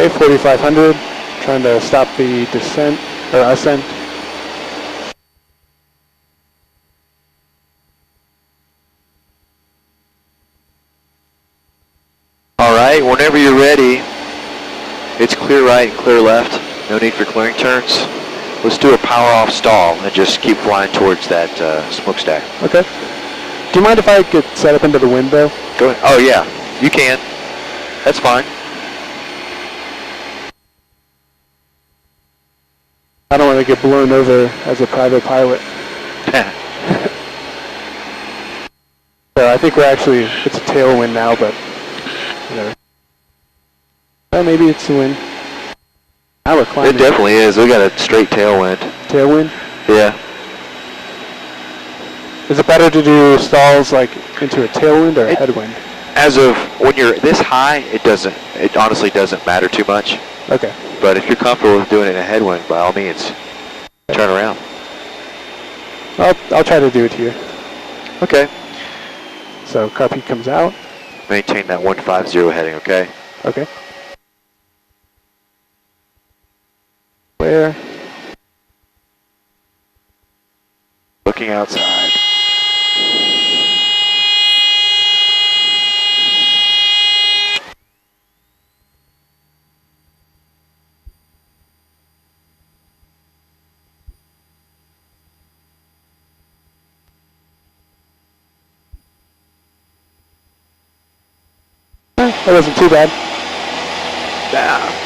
Okay, 4,500. Trying to stop the descent, or ascent. All right, whenever you're ready, it's clear right and clear left. No need for clearing turns. Let's do a power off stall and just keep flying towards that smokestack. Okay. Do you mind if I get set up into the wind though? Go ahead. Oh yeah, you can. That's fine. I don't want to get blown over as a private pilot. So I think we're actually, it's a tailwind now, but whatever. Well, maybe it's the wind. Now we're climbing. It definitely is. We got a straight tailwind. Tailwind? Yeah. Is it better to do stalls like into a tailwind or a headwind? As of when you're this high, it honestly doesn't matter too much. Okay. But if you're comfortable with doing it in a headwind, by all means, turn around. I'll try to do it here. Okay. So copy comes out. Maintain that 150 heading, okay? Okay. Where? Looking outside. That wasn't too bad. Yeah.